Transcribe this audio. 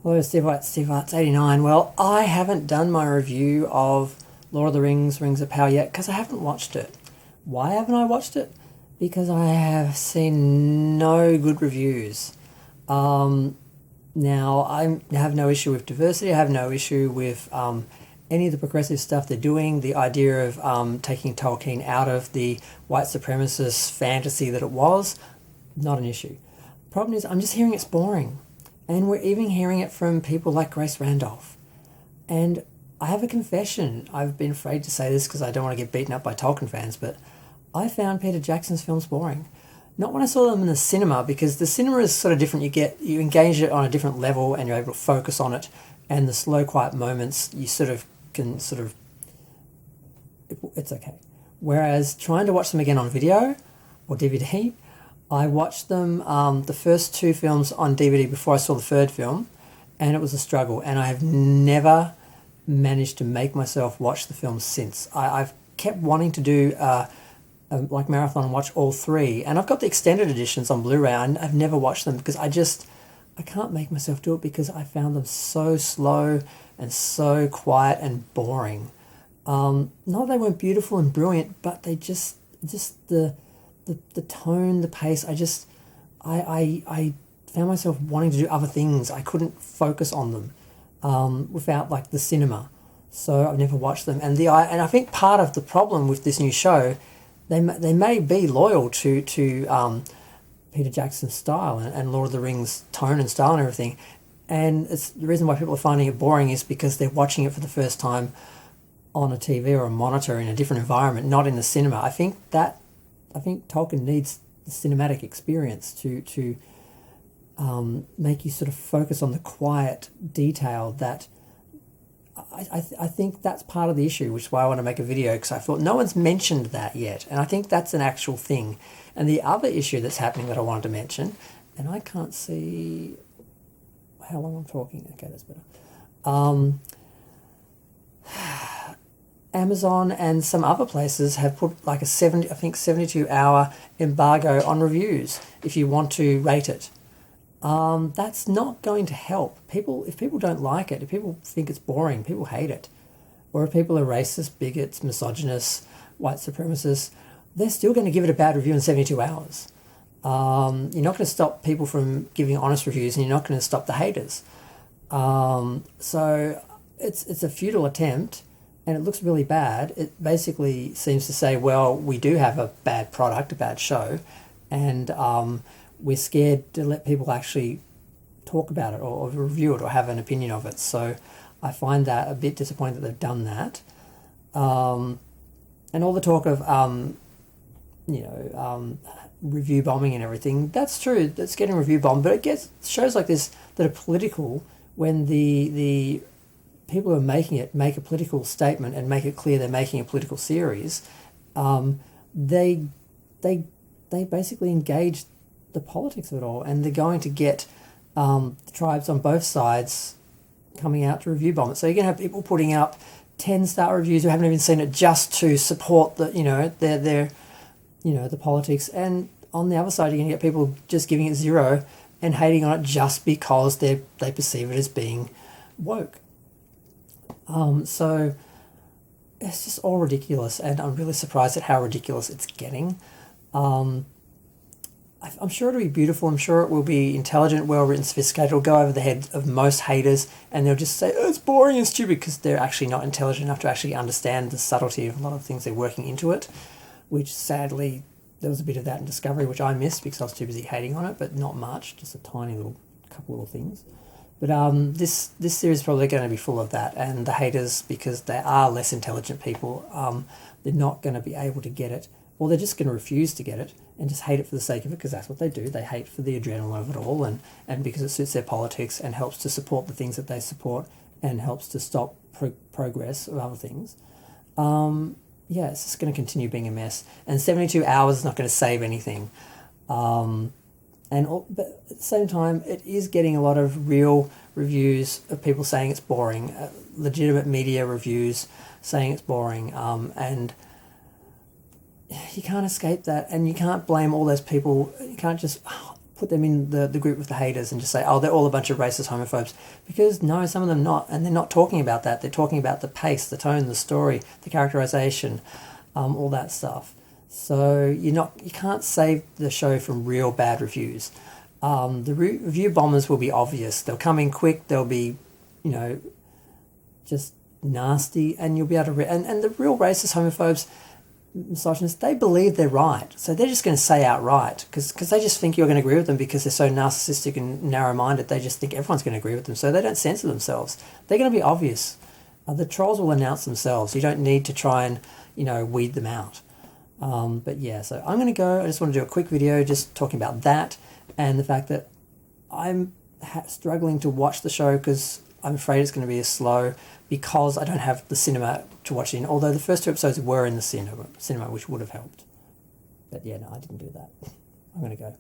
Hello, Steve Arts 89. Well, I haven't done my review of Lord of the Rings, Rings of Power yet because I haven't watched it. Why haven't I watched it? Because I have seen no good reviews. Now, I have no issue with diversity. I have no issue with any of the progressive stuff they're doing. The idea of taking Tolkien out of the white supremacist fantasy that it was, not an issue. Problem is, I'm just hearing it's boring. And we're even hearing it from people like Grace Randolph. And I have a confession. I've been afraid to say this because I don't want to get beaten up by Tolkien fans, but I found Peter Jackson's films boring. Not when I saw them in the cinema, because the cinema is sort of different. You engage it on a different level and you're able to focus on it. And the slow, quiet moments, you it's okay. Whereas trying to watch them again on video or DVD, I watched them, the first two films on DVD before I saw the third film, and it was a struggle. And I have never managed to make myself watch the films since. I've kept wanting to do like marathon and watch all three, and I've got the extended editions on Blu-ray, and I've never watched them because I can't make myself do it because I found them so slow and so quiet and boring. Not that they weren't beautiful and brilliant, but they just the tone, the pace, I found myself wanting to do other things. I couldn't focus on them without like the cinema. So I've never watched them. And I think part of the problem with this new show, they may be loyal to Peter Jackson's style and Lord of the Rings tone and style and everything. And it's the reason why people are finding it boring is because they're watching it for the first time on a TV or a monitor in a different environment, not in the cinema. I think Tolkien needs the cinematic experience to make you sort of focus on the quiet detail that I think that's part of the issue, which is why I want to make a video, because I thought no one's mentioned that yet, and I think that's an actual thing. And the other issue that's happening that I wanted to mention, and I can't see how long I'm talking. Okay, that's better. Amazon and some other places have put like a 72-hour embargo on reviews if you want to rate it. That's not going to help. If people don't like it, if people think it's boring, people hate it. Or if people are racist, bigots, misogynists, white supremacists, they're still going to give it a bad review in 72 hours. You're not going to stop people from giving honest reviews, and you're not going to stop the haters. So it's a futile attempt, and it looks really bad. It basically seems to say, well, we do have a bad product, a bad show, and we're scared to let people actually talk about it or review it or have an opinion of it. So I find that a bit disappointing that they've done that. And all the talk of, review bombing and everything, that's true, that's getting review bombed, but it gets shows like this that are political when the people who are making it make a political statement and make it clear they're making a political series. They basically engage the politics of it all, and they're going to get the tribes on both sides coming out to review bomb it. So you're going to have people putting up 10-star reviews who haven't even seen it just to support the the politics, and on the other side you're going to get people just giving it 0 and hating on it just because they perceive it as being woke. So it's just all ridiculous, and I'm really surprised at how ridiculous it's getting. I'm sure it'll be beautiful. I'm sure it will be intelligent, well-written, sophisticated. It'll go over the head of most haters, and they'll just say, oh, it's boring and stupid, because they're actually not intelligent enough to actually understand the subtlety of a lot of things they're working into it, which sadly, there was a bit of that in Discovery, which I missed because I was too busy hating on it, but not much, just a couple little things. But this series is probably going to be full of that, and the haters, because they are less intelligent people, they're not going to be able to get it, or they're just going to refuse to get it and just hate it for the sake of it, because that's what they do. They hate for the adrenaline of it all, and because it suits their politics and helps to support the things that they support and helps to stop progress of other things. It's just going to continue being a mess, and 72 hours is not going to save anything. But at the same time, it is getting a lot of real reviews of people saying it's boring, legitimate media reviews saying it's boring, and you can't escape that, and you can't blame all those people. You can't just put them in the group with the haters and just say, oh, they're all a bunch of racist homophobes. Because no, some of them not. And they're not talking about that. They're talking about the pace, the tone, the story, the characterization, all that stuff. So you can't save the show from real bad reviews. The review bombers will be obvious. They'll come in quick. They'll be, just nasty, and you'll be able to and the real racist homophobes, misogynists, they believe they're right, so they're just going to say outright because they just think you're going to agree with them because they're so narcissistic and narrow-minded. They just think everyone's going to agree with them, so they don't censor themselves. They're going to be obvious. The trolls will announce themselves. You don't need to try and weed them out. But yeah, so I'm going to go. I just want to do a quick video just talking about that and the fact that I'm struggling to watch the show because I'm afraid it's going to be slow because I don't have the cinema to watch it in, although the first 2 episodes were in the cinema, which would have helped. But yeah, no, I didn't do that. I'm going to go.